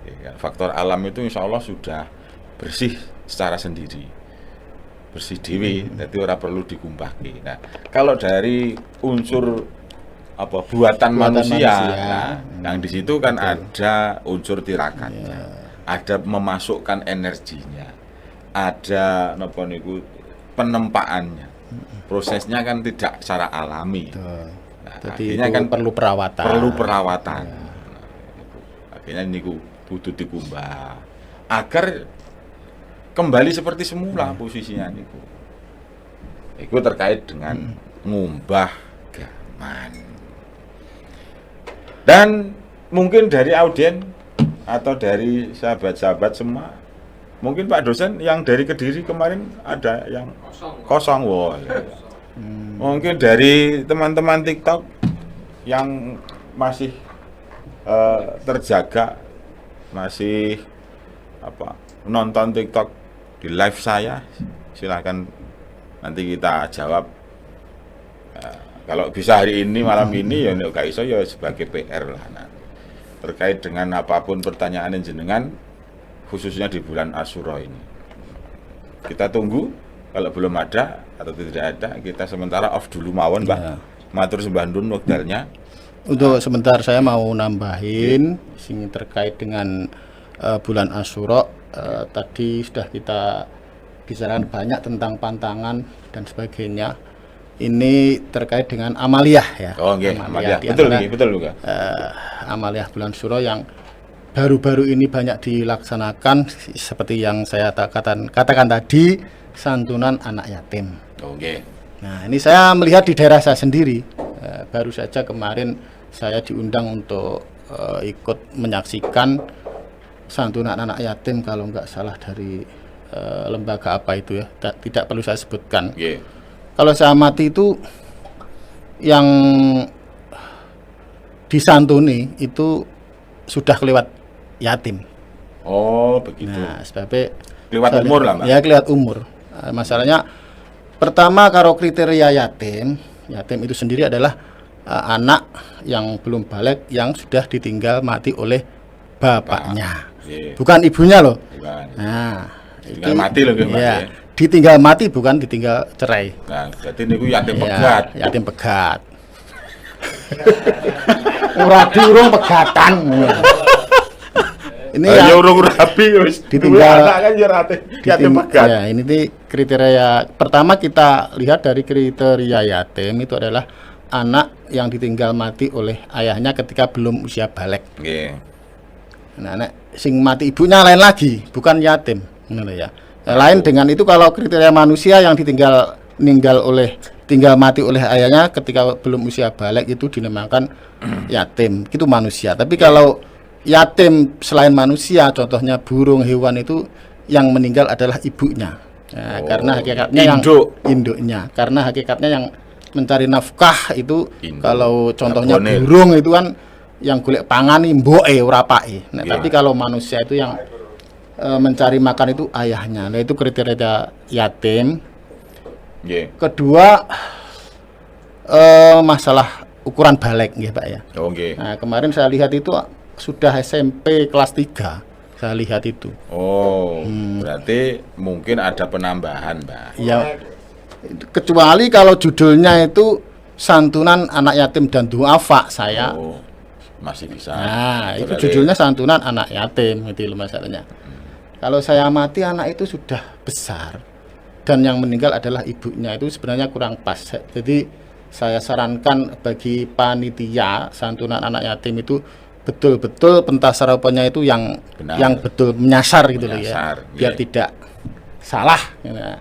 Ya, faktor alam itu insya Allah sudah bersih secara sendiri. Bersih dewi, jadi ora perlu dikumpahke. Nah, kalau dari unsur apa buatan manusia, nah, yang di situ kan ada unsur tirakatnya, ada memasukkan energinya, ada napa niku penempaannya, prosesnya kan tidak secara alami. Nah, Jadi akhirnya itu kan perlu perawatan. perlu perawatan. Nah, akhirnya niku kudu dikumbah agar kembali seperti semula posisinya niku. Itu terkait dengan ngumbah gaman. Dan mungkin dari audien atau dari sahabat-sahabat semua, mungkin Pak dosen yang dari Kediri kemarin ada yang kosong, wah. Ya. Mungkin dari teman-teman TikTok yang masih terjaga, masih apa nonton TikTok di live saya, silahkan nanti kita jawab. Kalau bisa hari ini malam ini ya nek gak iso ya sebagai PR lah. Nah, terkait dengan apapun pertanyaan jenengan khususnya di bulan Asyura ini. Kita tunggu, kalau belum ada atau tidak ada kita sementara off dulu mawon, Mbak. Matur sembah nuwun wekdalnya. Untuk sebentar saya mau nambahin sing terkait dengan bulan Asyura. Tadi sudah kita bicarakan banyak tentang pantangan dan sebagainya. Ini terkait dengan amaliyah ya. Oh nggih, Amalia. Di Betul antara, nggih, betul juga. amaliyah bulan Syuro yang baru-baru ini banyak dilaksanakan seperti yang saya katakan tadi, santunan anak yatim. Oke. Nah, ini saya melihat di daerah saya sendiri. Baru saja kemarin saya diundang untuk ikut menyaksikan santunan anak yatim, kalau nggak salah dari lembaga apa itu ya, tidak perlu saya sebutkan. Oke. Kalau saya amati itu yang disantuni itu sudah kelewat yatim. Oh, begitu. Nah, sebabnya Kelewat umur lah, Mbak. Ya, kelewat umur. Masalahnya pertama, kalau kriteria yatim itu sendiri adalah anak yang belum balik yang sudah ditinggal mati oleh bapaknya. Iya. Bukan ibunya loh. Bukan. Nah, Ditinggal mati loh, Mbak, ya. ya. Ditinggal mati, bukan ditinggal cerai. Nah, jadi niku yatim Ya, pegat. yatim pegat. Ora diurung pegatan. Ini Ya yang urung rapi wis. ditinggal- Anak kan ya yatim pegat. ya, ini nih kriteria pertama. Kita lihat dari kriteria yatim itu adalah anak yang ditinggal mati oleh ayahnya ketika belum usia balik. Nggih. Nah, nek sing mati ibunya lain lagi, bukan yatim. Ngono ya. Lain dengan itu kalau kriteria manusia yang tinggal mati oleh ayahnya ketika belum usia balik itu dinamakan yatim. Itu manusia. Tapi kalau yatim selain manusia, contohnya burung, hewan, itu yang meninggal adalah ibunya. Nah, karena hakikatnya induknya. Karena hakikatnya yang mencari nafkah itu Induk. kalau contohnya Abonel. burung itu kan yang golek pangani mboke ora pake. Nah, Iya. tapi kalau manusia itu yang mencari makan itu ayahnya. Nah, itu kriteria yatim. Nggih. Kedua, masalah ukuran balik nggih, Pak ya. Oh, nggih. Nah, kemarin saya lihat itu sudah SMP kelas 3. Saya lihat itu. Oh, berarti mungkin ada penambahan, Mbak. Ya, kecuali kalau judulnya itu santunan anak yatim dan duafa saya. Oh, masih bisa. Nah, itu Berarti- judulnya santunan anak yatim, itu loh masalahnya. Kalau saya amati anak itu sudah besar dan yang meninggal adalah ibunya, itu sebenarnya kurang pas. Jadi saya sarankan bagi panitia santunan anak yatim itu betul-betul pentasarapannya itu yang Benar. yang betul menyasar gitu loh ya, Menyasar, biar iya. tidak salah. Nah,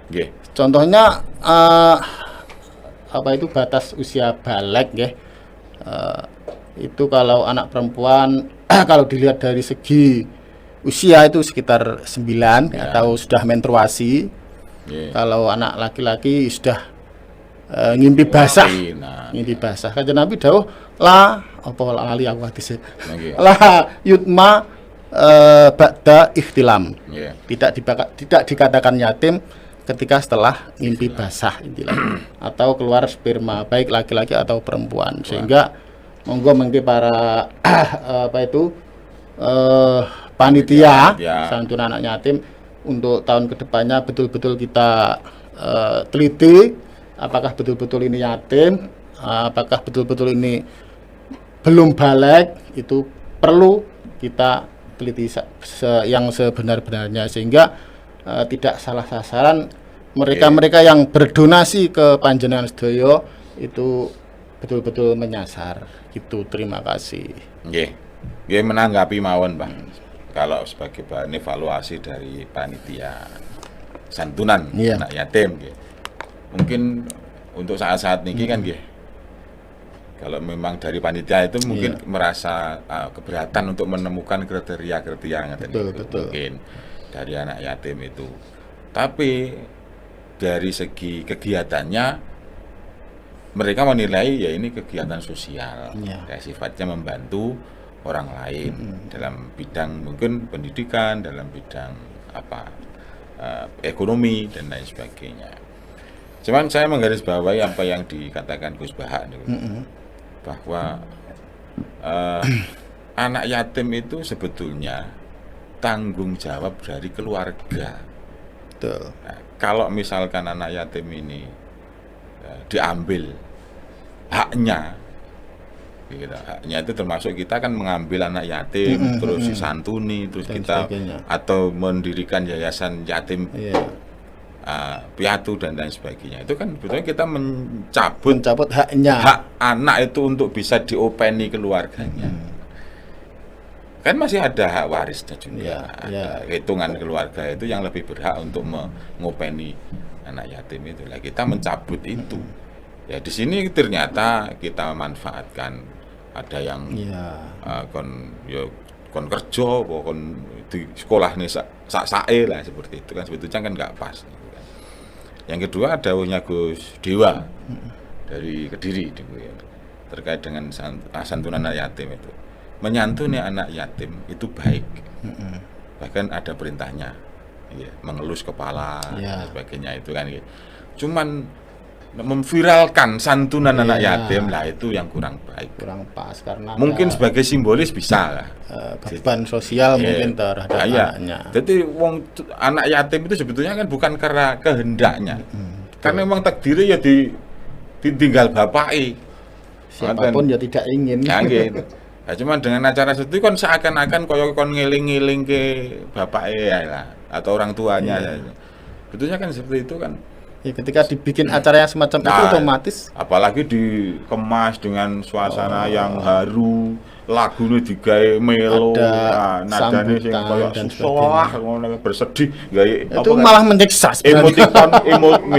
Nggih. contohnya apa itu batas usia balik ya. Itu kalau anak perempuan kalau dilihat dari segi usia itu sekitar 9 Ya. atau sudah menstruasi. Nggih. Kalau anak laki-laki sudah ngimpi basah. Nah, Ngimpi basah. Kanjeng Nabi dawuh la apa lali aku hadis. nggih. La yutma ba'da ihtilam. Nggih. Tidak dikatakan yatim ketika setelah ngimpi basah intilah atau keluar sperma baik laki-laki atau perempuan, sehingga monggo mengki para apa itu panitia Ya. santunan anak yatim untuk tahun kedepannya betul-betul kita teliti apakah betul-betul ini yatim, apakah betul-betul ini belum balik, itu perlu kita teliti yang sebenar-benarnya sehingga tidak salah sasaran. Mereka-mereka yang berdonasi ke panjenengan sedaya itu betul-betul menyasar. Gitu, terima kasih. Nggih. Nggih, menanggapi mawon, Pak. Kalau sebagai bahan evaluasi dari panitia santunan Iya. anak yatim nggih. Mungkin untuk saat-saat ini kan nggih. Kalau memang dari panitia itu mungkin merasa keberatan untuk menemukan kriteria-kriteria ngeten Betul, niku. betul. Mungkin dari anak yatim itu. Tapi dari segi kegiatannya mereka menilai ya ini kegiatan sosial, Iya. ya, sifatnya membantu orang lain dalam bidang mungkin pendidikan, dalam bidang apa ekonomi dan lain sebagainya. Cuman saya menggarisbawahi apa yang dikatakan Gus Bahak nih, bahwa anak yatim itu sebetulnya tanggung jawab dari keluarga. Betul. Nah, kalau misalkan anak yatim ini diambil haknya, gitu, haknya itu termasuk kita kan mengambil anak yatim, terus disantuni, terus Dan kita sebagainya. atau mendirikan yayasan yatim Iya. piatu dan lain sebagainya. Itu kan sebetulnya kita mencabut Mencabut haknya. hak anak itu untuk bisa diopeni keluarganya. kan masih ada hak warisnya juga. Iya, iya. Ada hitungan keluarga itu yang lebih berhak untuk mengopeni anak yatim itu. Lah kita mencabut itu. Ya di sini ternyata kita manfaatkan ada yang Iya. kon kerja apa kon di sekolah nih sak-sae lah seperti itu kan, sebetulnya kan nggak pas gitu kan. Yang kedua dawuhnya Gus Dewa dari Kediri gitu ya, terkait dengan santunan anak yatim itu. Menyantuni anak yatim itu baik, bahkan ada perintahnya, ya, mengelus kepala Ya. dan sebagainya itu kan. Ya. Cuman memviralkan santunan anak Ya. yatim lah itu yang kurang baik. Kurang pas karena Mungkin ada, sebagai simbolis bisa lah. beban sosial mungkin terhadap Iya. anaknya. Jadi anak yatim itu sebetulnya kan bukan karena kehendaknya, karena memang takdirnya ya ditinggal bapake. Siapapun ya tidak ingin. Ya gitu. Nah, cuman dengan acara seperti itu kan seakan-akan koyo kon ngeling-ngeling ke bapak ya lah atau orang tuanya. Betulnya kan seperti itu kan. Ya, ketika dibikin acara yang semacam itu Nah, otomatis apalagi dikemas dengan suasana yang haru, lagunya digawe melo, Ada nadane sing sambutan koyo dan susah ngono bersedih, gawe itu malah menyiksa sebenarnya. emotikon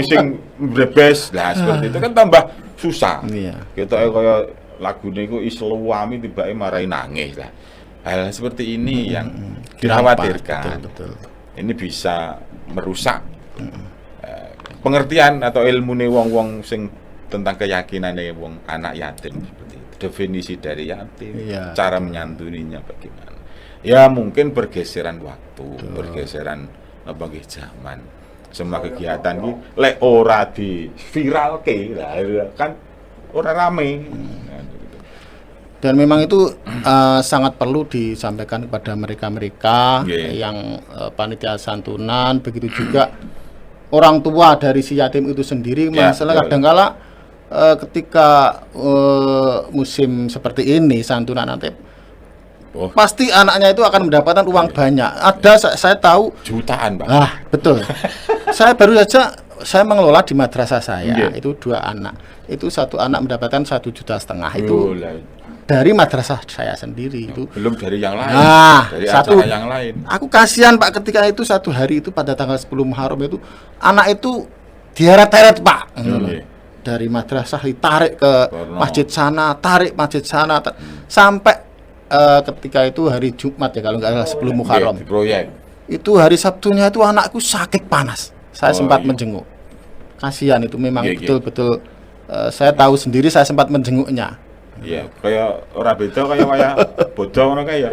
sing brebes. Lah seperti itu kan tambah susah. Iya. Ketoke koyo lagune iku isluwami tibake marahi nangis lah. Hal seperti ini yang dikhawatirkan. Betul. Ini bisa merusak pengertian atau ilmune wong-wong sing tentang keyakinannya wong anak yatim seperti itu. Definisi dari yatim, Iya. cara menyantuninya bagaimana. Ya mungkin pergeseran waktu, pergeseran apa nggih zaman. Semua kegiatan iki lek ora di viralke lah kan ora rame. Nah, gitu. Dan memang itu sangat perlu disampaikan kepada mereka-mereka Yeah. yang panitia santunan, begitu juga orang tua dari si yatim itu sendiri. Ya, Masalah betul. kadangkala ketika musim seperti ini santunan nanti Oh, pasti anaknya itu akan mendapatkan uang banyak. Ada saya tahu. jutaan, Pak. Betul. Saya baru saja saya mengelola di madrasah saya Iya. itu 2 anak. Itu satu anak mendapatkan 1,5 juta. Oh, Itu lah. dari madrasah saya sendiri itu. Belum dari yang lain. Nah, dari satu. acara yang lain. Aku kasihan Pak ketika itu satu hari itu pada tanggal 10 Muharram itu anak itu dieret-eret Pak. Iya. Dari madrasah ditarik ke Karena- masjid sana, tarik masjid sana sampai ketika itu hari Jumat ya kalau nggak salah 10 Muharram. Di proyek. Itu hari Sabtunya itu anakku sakit panas. Saya Oh, sempat iya. menjenguk. Kasihan itu memang Iya, iya. betul-betul saya tahu sendiri saya sempat menjenguknya. Iya, kayak ora beda kayak bodoh ngono kae ya.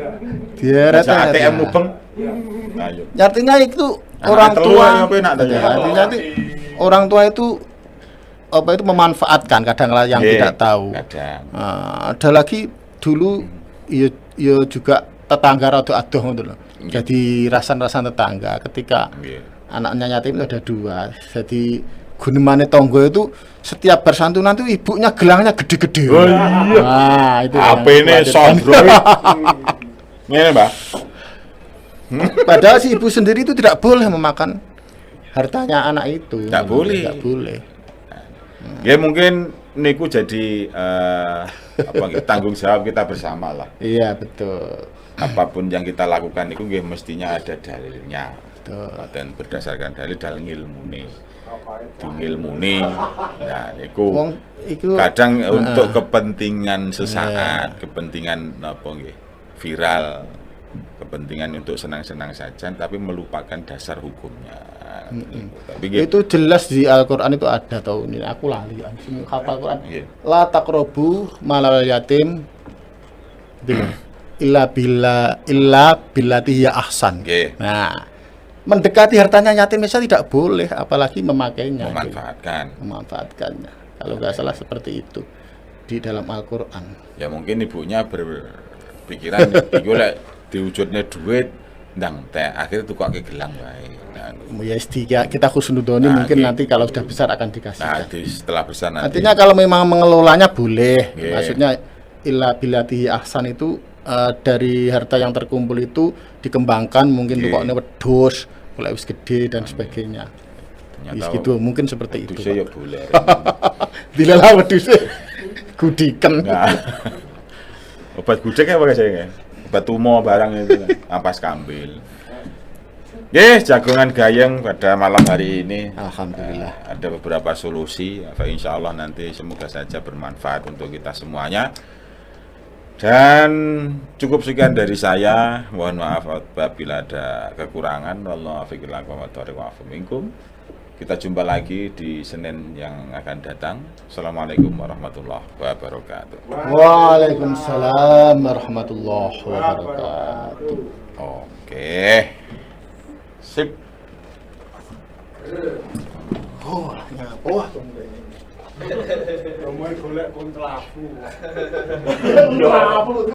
Dieret Masa ATM mubeng. Nah, iya. artinya itu Anak orang telu tua ayo penak ta, ya. artinya nanti orang tua itu apa itu memanfaatkan kadang-kadang yang Iya, tidak tahu. kadang. Ada lagi dulu ya juga tetangga rada adoh ngono lho. Iya. Jadi rasan-rasan tetangga ketika Iya. anaknya yatim itu ada 2. Jadi gunemane tonggo itu setiap bersantunan itu ibunya gelangnya gede-gede. Oh, iya. Nah, itu yang HP ini dikhawatirkan. sondro. Ngene, Mbak. Padahal si ibu sendiri itu tidak boleh memakan hartanya anak itu. Tidak boleh. Tidak boleh. Ya mungkin niku jadi apa gitu, tanggung jawab kita bersama lah. Iya, betul. Apapun yang kita lakukan itu nggih mestinya ada dalilnya. Betul. Dan berdasarkan dalil ngilmune. Di ngilmune. Nah, niku Wong iku kadang untuk kepentingan sesaat, kepentingan apa nggih, viral, kepentingan untuk senang-senang saja tapi melupakan dasar hukumnya. Tapi nggih, itu jelas di Al-Qur'an itu ada tahu ini aku lali anjing hafal Quran. Iya. La taqrabu malal yatim gitu. illa billati hiya ahsan. nggih, Nah, mendekati hartanya yatim saja tidak boleh apalagi memakainya. memanfaatkan. Memanfaatkannya. Kalau nggak salah seperti itu di dalam Al-Qur'an. Ya mungkin ibunya berpikiran iku lek diwujudne duit ndang teh akhirnya tukake gelang wae. Nah, Ya kita khusnudoni Nah, mungkin gitu. nanti kalau sudah besar akan dikasih. setelah besar nanti. Artinya kalau memang mengelolanya boleh. Iya. Maksudnya illa billati ahsan itu dari harta yang terkumpul itu dikembangkan mungkin Iya. tukokne wedhus, golek wis gede dan sebagainya. ternyata Wis gitu mungkin seperti itu. wedhuse ya Pak. boleh. Dilelah wedhuse gudiken. Nah. Obat gudeg apa saya nggih? Batumo barang itu kan, ampas kambil. Jagongan gayeng pada malam hari ini. Alhamdulillah. Ada beberapa solusi, insya Allah nanti semoga saja bermanfaat untuk kita semuanya. Dan cukup sekian dari saya. Mohon maaf apabila ada kekurangan. Wallahu a'lam bishawab wa afu minkum. Kita jumpa lagi di Senin yang akan datang. Assalamualaikum warahmatullahi wabarakatuh. Waalaikumsalam warahmatullahi wabarakatuh. Oke. Sip. Oh, wah, Kamu golek kontraku. kenapa?